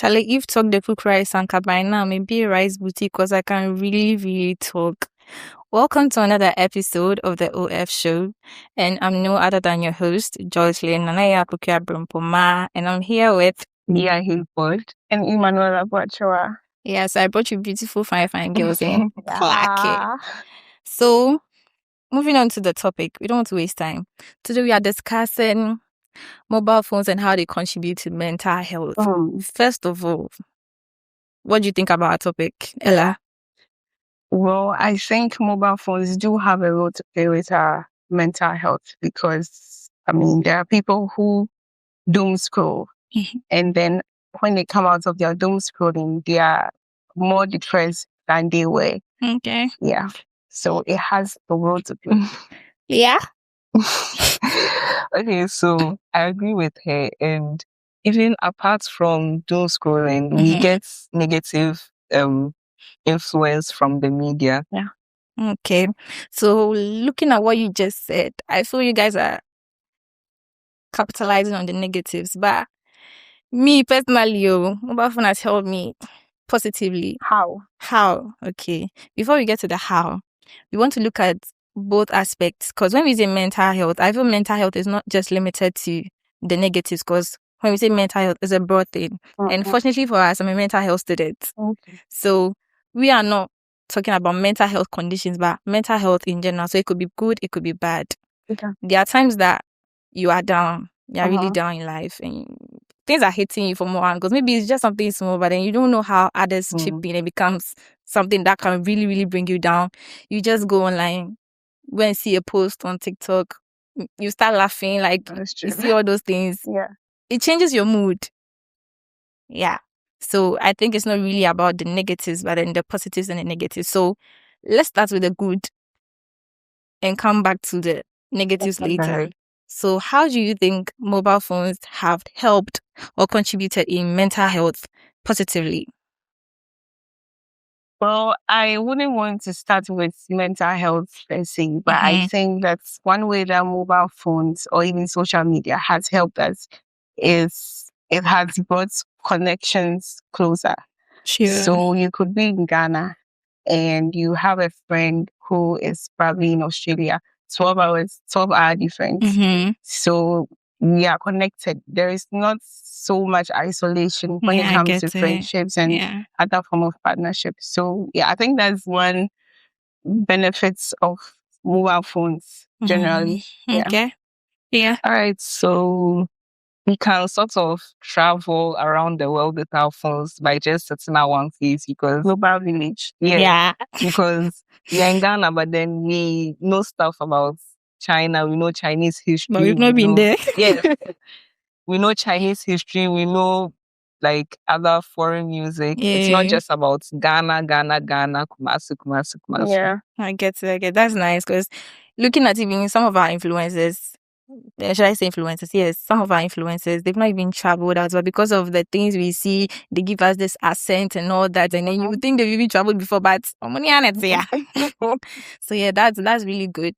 Charlie, if talk the cook rice and by now, maybe a rice boutique because I can really, really talk. Welcome to another episode of the OF show. And I'm no other than your host, Joycelyn Nanaya Kukia Brumpoma. And I'm here with Dia Hilford and Emmanuel Abuachua. Yes, I brought you beautiful, fine girls in. Clack it. Ah. So, moving on to the topic, we don't want to waste time. Today we are discussing mobile phones and how they contribute to mental health. First of all, what do you think about our topic, Ella? Well, I think mobile phones do have a role to play with our mental health because, there are people who doom scroll and then when they come out of their doom scrolling, they are more depressed than they were. Okay. Yeah. So it has a role to play. Yeah. Okay, so I agree with her. And even apart from doom scrolling, we get negative influence from the media. Yeah. Okay. So looking at what you just said, I feel you guys are capitalizing on the negatives. But me personally, mobile phone has helped me positively. How? Okay. Before we get to the how, we want to look at both aspects. Because when we say mental health, I feel mental health is not just limited to the negatives. Because when we say mental health, it's a broad thing. And fortunately for us, I'm a mental health student. Okay. So we are not talking about mental health conditions, but mental health in general. So it could be good, it could be bad. Okay. There are times that you are down. You are really down in life and things are hitting you from more angles. Maybe it's just something small, but then you don't know how others chip in. It becomes something that can really, really bring you down. You just go online, go and see a post on TikTok. You start laughing, like you see all those things. Yeah. It changes your mood. Yeah. So I think it's not really about the negatives, but then the positives and the negatives. So let's start with the good and come back to the negatives later. So how do you think mobile phones have helped or contributed in mental health positively? Well, I wouldn't want to start with mental health per se, but I think that's one way that mobile phones or even social media has helped us is it has brought connections closer. Sure. So you could be in Ghana and you have a friend who is probably in Australia, 12-hour difference. So we are connected. There is not so much isolation when it comes to friendships and other form of partnerships. So I think that's one benefits of mobile phones generally. Okay. Yeah. All right. So we can sort of travel around the world with our phones by just sitting at one place because global village. Yeah. Because we are in Ghana, but then we know stuff about China. We know Chinese history. But we've not been there. Yes. We know Chinese history. We know like other foreign music. It's not just about Ghana, Kumasi. Yeah. I get. That's nice because looking at even some of our influencers, should I say influencers? Yes, some of our influencers, they've not even traveled out, but because of the things we see, they give us this accent and all that, and then you would think they've even traveled before, but so yeah, that's really good.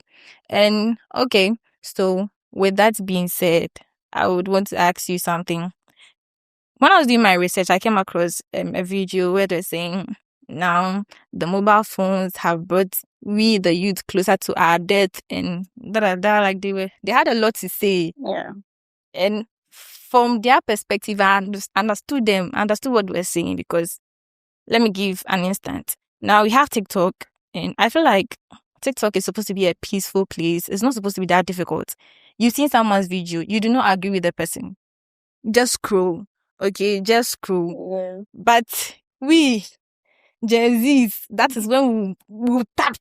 And okay, so with that being said, I would want to ask you something. When I was doing my research, I came across a video where they're saying now the mobile phones have brought we the youth closer to our death and like they had a lot to say. Yeah. And from their perspective, I understood what they were saying because let me give an instance. Now we have TikTok and I feel like TikTok is supposed to be a peaceful place. It's not supposed to be that difficult. You've seen someone's video, you do not agree with the person. Just scroll. Okay, just scroll. Yeah. But we Gen Zs, that is when we tap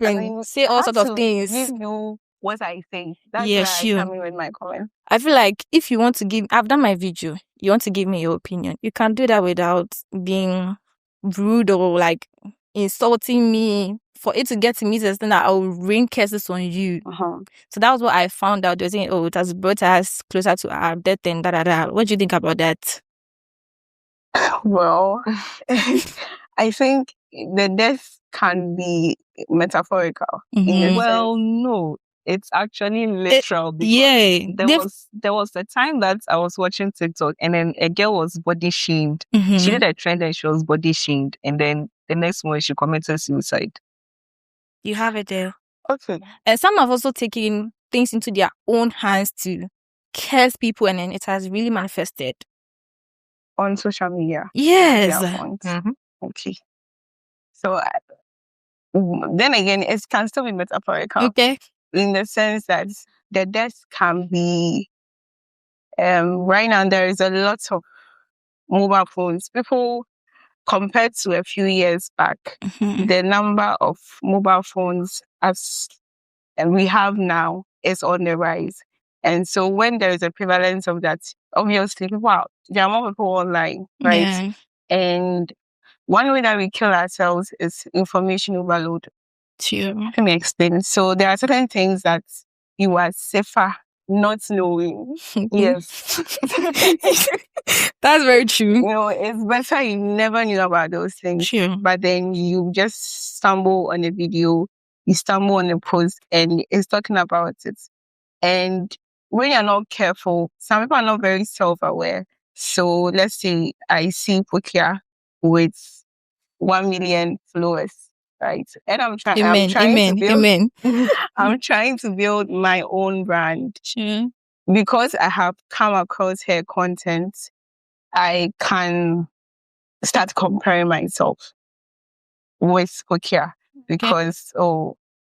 and say all sorts of things. Give you what I think. That's Yeah, where sure. I come in with my comment. I feel like if you want to give, I've done my video. You want to give me your opinion. You can do that without being rude or like insulting me. For it to get to me, it's that I'll rain curses on you. So that was what I found out. They're saying, "Oh, it has brought us closer to our death and da." What do you think about that? Well, I think the death can be metaphorical. Well, no. it's actually literal. Yeah. There was a time that I was watching TikTok and then a girl was body shamed. She did a trend and she was body shamed, and then the next morning she committed suicide. You have it there. Okay. And some have also taken things into their own hands to curse people, and then it has really manifested On social media. Yes. Okay. So then again, it can still be metaphorical. Okay. In the sense that the death can be right now there is a lot of mobile phones. People, compared to a few years back, the number of mobile phones as we have now is on the rise. And so when there is a prevalence of that, obviously there are more people online, right? Yeah. And one way that we kill ourselves is information overload. True. Let me explain. So there are certain things that you are safer not knowing. Yes. That's very true. You know, it's better you never knew about those things. True. But then you just stumble on a video, you stumble on a post, and it's talking about it. And when you're not careful, some people are not very self-aware. So let's say I see Pukia with 1 million followers, right? And I'm trying to build my own brand. Sure. Because I have come across her content, I can start comparing myself with Pukia because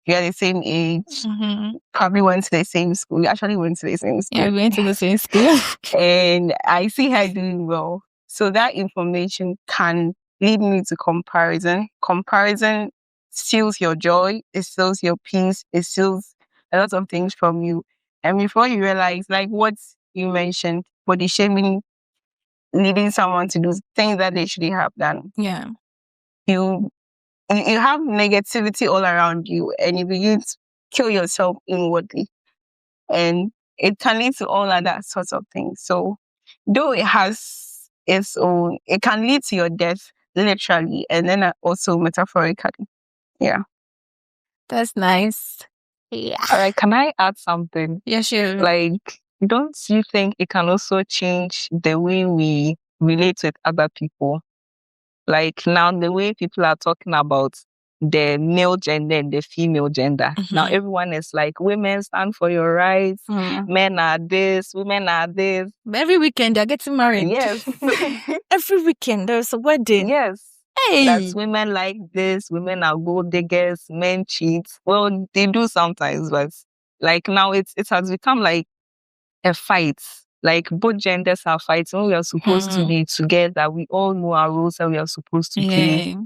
we are the same age, probably went to the same school. We actually went to the same school. Yeah, we went to the same school. And I see her doing well. So that information can lead me to comparison. Comparison steals your joy, it steals your peace, it steals a lot of things from you. And before you realize, like what you mentioned, body shaming, leading someone to do things that they shouldn't have done. Yeah. You have negativity all around you and you begin to kill yourself inwardly. And it can lead to all of that sorts of things. So though it has its own, it can lead to your death literally and then also metaphorically. Yeah. That's nice. Yeah. All right, can I add something? Yeah, sure. Like, don't you think it can also change the way we relate with other people? Like now, the way people are talking about the male gender and the female gender. Now everyone is like, women stand for your rights, men are this, women are this. But every weekend they're getting married. Yes. Every weekend there's a wedding. Yes. Hey. That's women like this, women are gold diggers, men cheat. Well, they do sometimes, but like now it has become like a fight. Like both genders are fighting. We are supposed to be together. We all know our roles that we are supposed to play.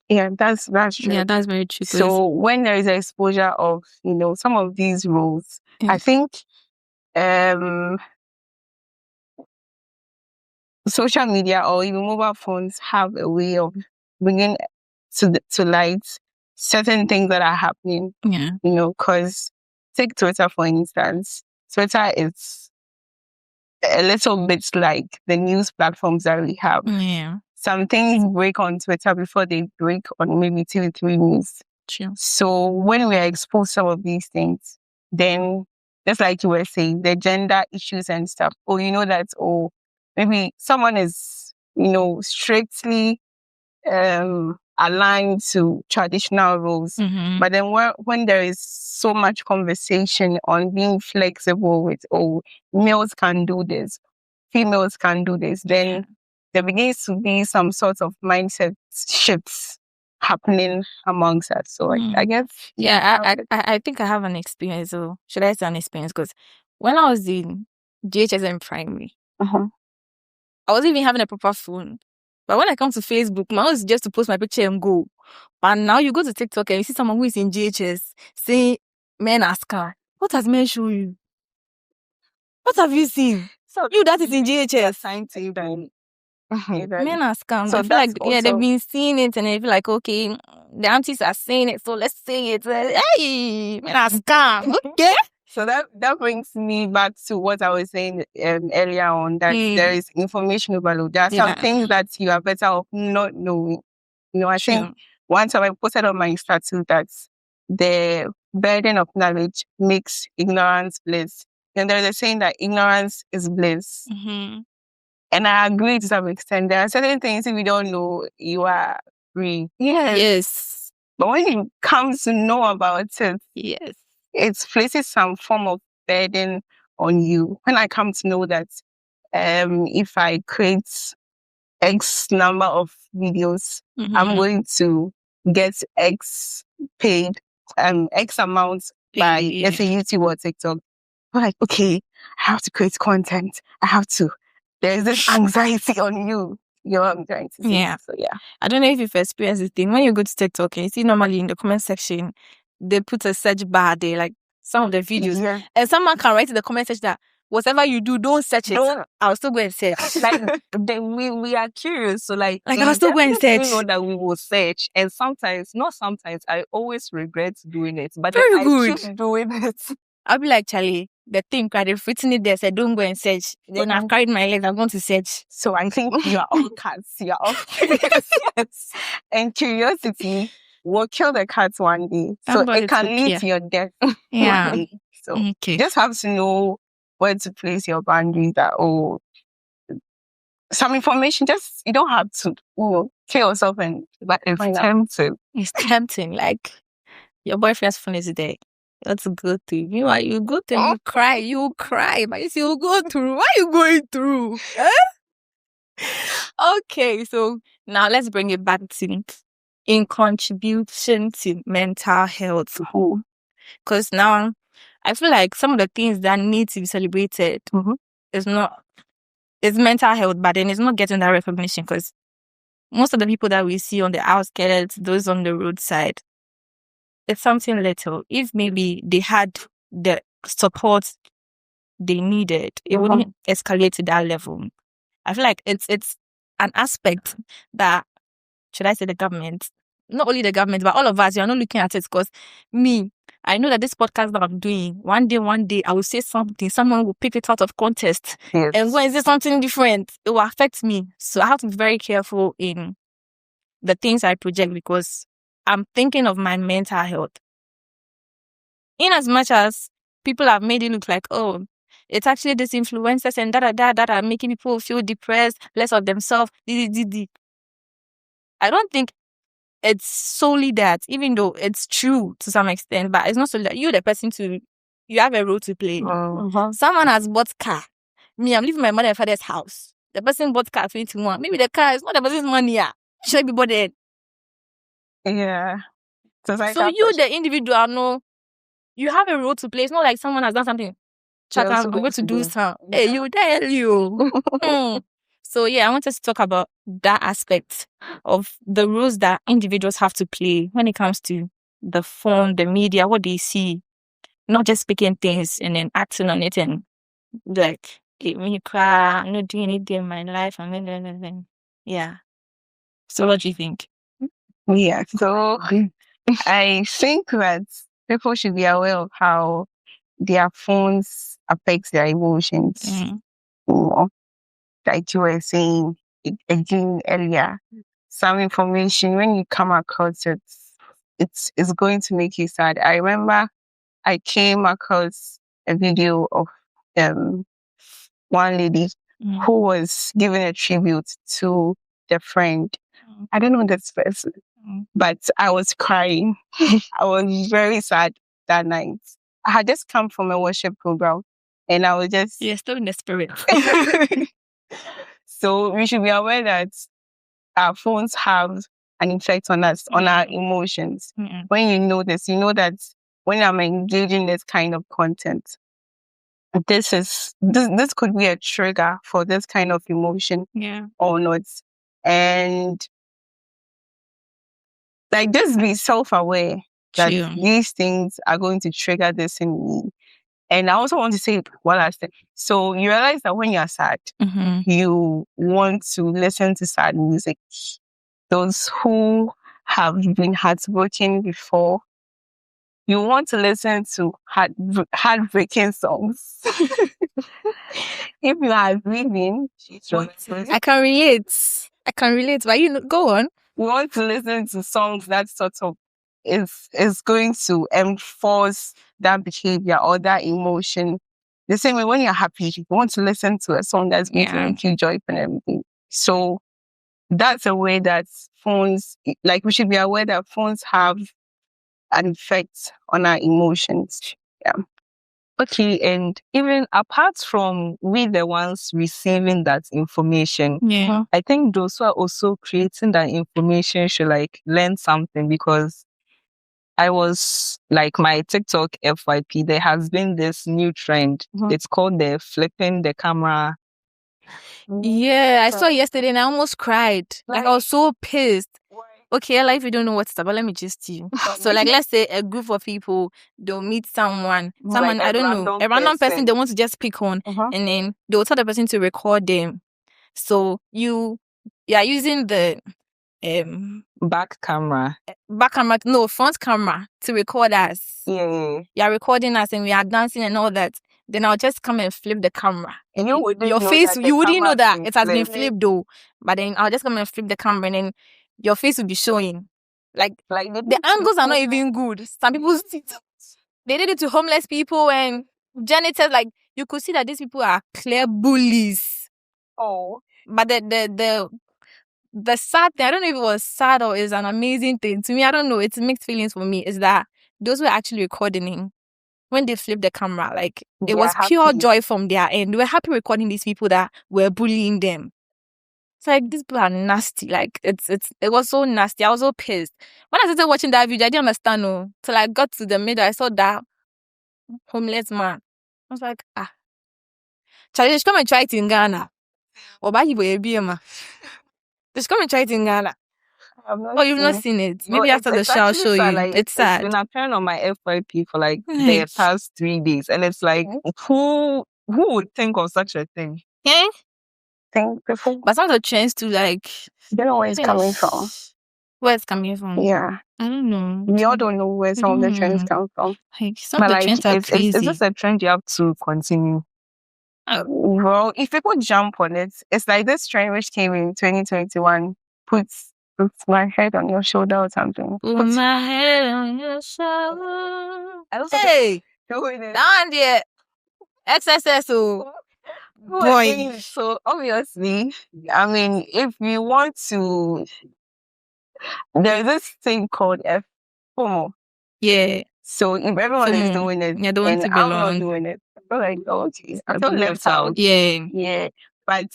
Yeah, that's true. Yeah, that's very true. So when there is exposure of, some of these roles, I think social media or even mobile phones have a way of bringing to light certain things that are happening. Yeah. Because take Twitter, for instance. Twitter is a little bit like the news platforms that we have. Yeah. Some things break on Twitter before they break on maybe TV3 News. True. So when we are exposed to some of these things, then just like you were saying, the gender issues and stuff, maybe someone is, strictly aligned to traditional roles. But then when there is so much conversation on being flexible with, males can do this, females can do this, then there begins to be some sort of mindset shifts happening amongst us. So I guess. Yeah, I think I have an experience. So should I say an experience? Because when I was in GHS and primary, I wasn't even having a proper phone. But when I come to Facebook, my own is just to post my picture and go. But now you go to TikTok and you see someone who is in GHS saying men are scam. What has men shown you? What have you seen? So you that is in GHS. Men are scam. So I feel like they've been seeing it and they feel like, okay, the aunties are saying it, so let's say it. Hey, men are scam. Okay. So that brings me back to what I was saying earlier on, that there is information overload. There are some things that you are better off not knowing. I think one time I posted on my status that the burden of knowledge makes ignorance bliss. And there's a saying that ignorance is bliss. Mm-hmm. And I agree to some extent. There are certain things if you don't know, you are free. Yes. But when you come to know about it, Yes. it places some form of burden on you. When I come to know that if I create X number of videos, I'm going to get X paid, X amount by, let's say, YouTube or TikTok. I'm like, okay, I have to create content. I have to. There's this anxiety on you. You know what I'm trying to say? Yeah. So, yeah. I don't know if you've experienced this thing. When you go to TikTok, you see normally in the comment section, they put a search bar there, like some of the videos. Yeah. And someone can write in the comment section that whatever you do, don't search it. I'll still go and search. Like we are curious, so like I'll still go and definitely search. know that we will search, and not sometimes, I always regret doing it, but Very then good. I keep doing it. I'll be like, Charlie, the thing, they've written it there, said don't go and search. Then I've carried my legs, I'm going to search. So I think you are all cats. You are all curious. Yes. And curiosity will kill the cat one day. So it can lead to your death one day. So you just have to know where to place your boundaries that, some information, just, you don't have to, kill yourself but it's tempting. It's tempting. Like, your boyfriend's phone is there. That's a good thing. Meanwhile, you go through, you cry, but you still go through. What are you going through? Okay, so now let's bring it back to in contribution to mental health. Because now I feel like some of the things that need to be celebrated is mental health, but then it's not getting that recognition because most of the people that we see on the outskirts, those on the roadside, it's something little. If maybe they had the support they needed, it wouldn't escalate to that level. I feel like it's an aspect that, should I say the government, not only the government, but all of us, you're not looking at it because I know that this podcast that I'm doing, one day I will say something, someone will pick it out of context and when is it something different, it will affect me. So I have to be very careful in the things I project because I'm thinking of my mental health. In as much as people have made it look like, it's actually these influencers and that are making people feel depressed, less of themselves. I don't think it's solely that, even though it's true to some extent, but it's not solely that. You're the person you have a role to play. Someone has bought car. Me, I'm leaving my mother and father's house. The person bought car 21. Maybe the car is not the person's money. Should be bothered. Yeah. So you, the individual, know you have a role to play. It's not like someone has done something. I'm going to do something. Hey, you tell you. So yeah, I want us to talk about that aspect of the roles that individuals have to play when it comes to the phone, the media, what they see, not just speaking things and then acting on it and like, when you cry, I'm not doing anything in my life, and then yeah. So what do you think? Yeah, so I think that people should be aware of how their phones affect their emotions. Like you were saying again earlier, some information, when you come across it, it's going to make you sad. I remember I came across a video of one lady who was giving a tribute to the friend. I don't know this person, but I was crying. I was very sad that night. I had just come from a worship program and I was just... You're still in the spirit. So we should be aware that our phones have an effect on us, on our emotions. When you know this, you know that when I'm engaging this kind of content, this could be a trigger for this kind of emotion or not. And like, just be self-aware that these things are going to trigger this in me. And I also want to say one last thing. So you realize that when you're sad, you want to listen to sad music. Those who have been heartbroken before, you want to listen to heartbreaking songs. If you are grieving, I can relate. But go on. We want to listen to songs that sort of is going to enforce that behavior or that emotion. The same way when you're happy, you want to listen to a song that's going to make you joyful and everything. So that's a way that phones, like we should be aware that phones have an effect on our emotions. Yeah. Okay, and even apart from we the ones receiving that information, I think those who are also creating that information should like learn something, because I was like my TikTok FYP, there has been this new trend. It's called the flipping the camera. Yeah, I saw it yesterday and I almost cried. Like I was so pissed. Okay, like if you don't know what's about, let me just tell you. So like let's say a group of people, they'll meet someone, Like I don't know, a random person they want to just pick on, and then they'll tell the person to record them. So you are using the back camera. No, front camera to record us. Yeah. You are recording us and we are dancing and all that. Then I'll just come and flip the camera. And you wouldn't your know face, that the you wouldn't know camera that been it has been flipped. flipped though. But then I'll just come and flip the camera and then your face will be showing. Like the angles are not even good. Some people, they did it to homeless people and janitors. Like you could see that these people are clear bullies. Oh. But the sad thing, I don't know if it was sad or is an amazing thing. To me, I don't know. It's mixed feelings for me. Is that those were actually recording when they flipped the camera, like it was pure joy from their end. They were happy recording these people that were bullying them. It's like these people are nasty. Like it was so nasty. I was so pissed. When I started watching that video, I didn't understand. No, till I got to the middle, I saw that homeless man. I was like, Charlie, just come and try it in Ghana. Or buy you a BMA. Just come and try it in Ghana. You've not seen it. Maybe after the show, I'll show you. Like, it's sad. It's been appearing on my FYP for like the past 3 days. And it's like, who would think of such a thing? Yeah. Before. But some of the trends too, like, you don't know where it's coming from. Where it's coming from? Yeah. I don't know. We all don't know where some of the trends come from. Like, some of the trends are crazy. Is this a trend you have to continue? Well, if people jump on it, it's like this trend which came in 2021. Put my head on your shoulder or something. Put my head on your shoulder. Hey! Down there. XSS. Boy. So obviously, I mean, if you want to, there's this thing called FOMO. Yeah. So if everyone is doing it, and I'm not doing it, I feel like, okay, I feel left out. Yeah. Yeah. But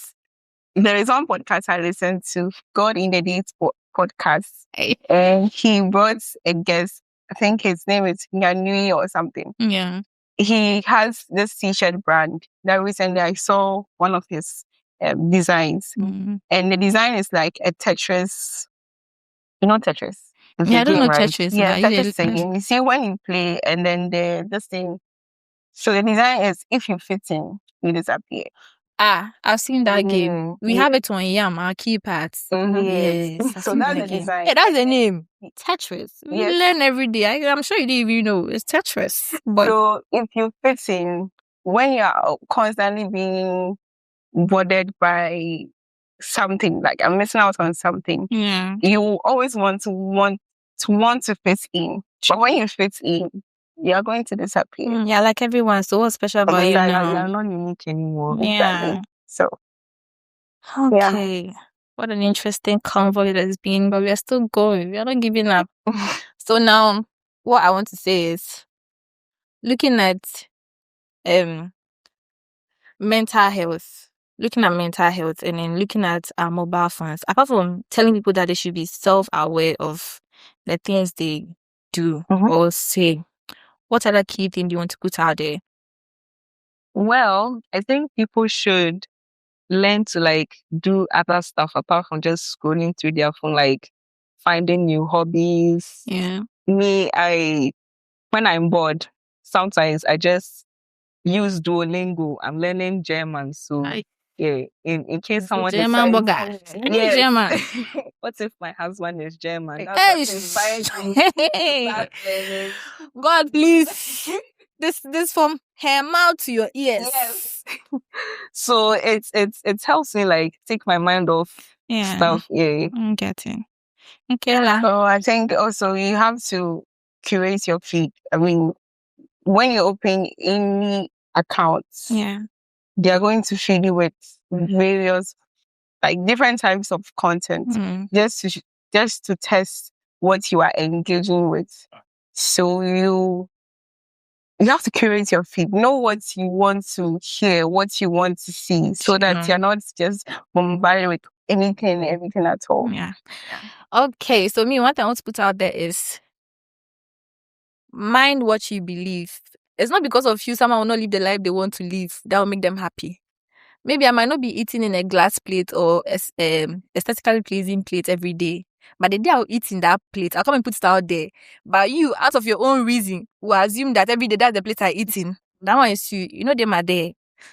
there is one podcast I listened to, God in the Date podcast, and he brought a guest. I think his name is Yanui or something. Yeah. He has this t-shirt brand that recently I saw one of his designs. And the design is like a Tetris. You know Tetris? I don't know Tetris. Yeah, Tetris is a game. You see when you play and then this thing. So the design is if you fit in, you disappear. I've seen that game. We have it on Yam, our keypads. Yes. So that's the design. Yeah, that's the name. Tetris. We learn every day. I'm sure you didn't even know. It's Tetris. But so if you fit in, when you're constantly being bothered by something, like I'm missing out on something, you always want to fit in. But when you fit in, you're going to disappear. Yeah, like everyone. So what's special about you now? You're not unique anymore. Yeah. Exactly. So okay. What an interesting convo it has been, but we are still going. We are not giving up. So now, what I want to say is, looking at mental health, and then looking at our mobile phones, apart from telling people that they should be self-aware of the things they do or say, what other key thing do you want to put out there? Well, I think people should learn to like do other stuff apart from just scrolling through their phone, like finding new hobbies. Yeah. Me, when I'm bored, sometimes I just use Duolingo. I'm learning German, so yeah. In case someone German decides, German. What if my husband is German? Hey, God, please. This from her mouth to your ears. Yes. So it helps me like take my mind off stuff. Yeah. I'm getting. Okay, la. So I think also you have to curate your feed. I mean, when you open any accounts, Yeah. they are going to feed you with various, like different types of content, Mm. just to test what you are engaging with. So you have to curate your feed, know what you want to hear, what you want to see, so that you're not just bombarded with anything, everything at all. Yeah. Okay, so me, one thing I want to put out there is mind what you believe. It's not because of you someone will not live the life they want to live that will make them happy. Maybe I might not be eating in a glass plate or aesthetically pleasing plate every day. But the day I'll eat in that plate, I'll come and put it out there. But you, out of your own reason, will assume that every day that's the plate I eating. That one is you. You know them are there.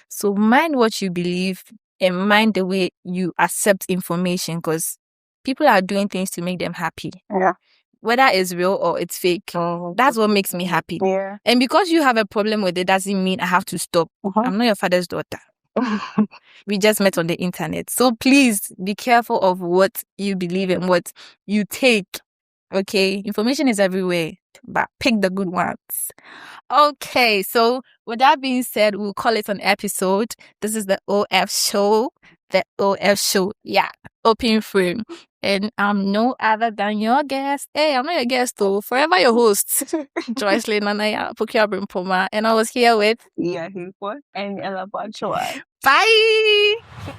So mind what you believe and mind the way you accept information, because people are doing things to make them happy. Yeah. Whether it's real or it's fake. That's what makes me happy. Yeah. And because you have a problem with it doesn't mean I have to stop. I'm not your father's daughter. We just met on the internet. So please be careful of what you believe and what you take. Okay? Information is everywhere, but pick the good ones. Okay, so with that being said, we'll call it an episode. This is the OF show. The OF show. Yeah. Open frame. And I'm no other than your guest. Hey, I'm not your guest though. Forever your host. Joyce Lenanaya Pokia Brimpoma. And I was here with Yeah, he was. And Ella Bachua. Bye.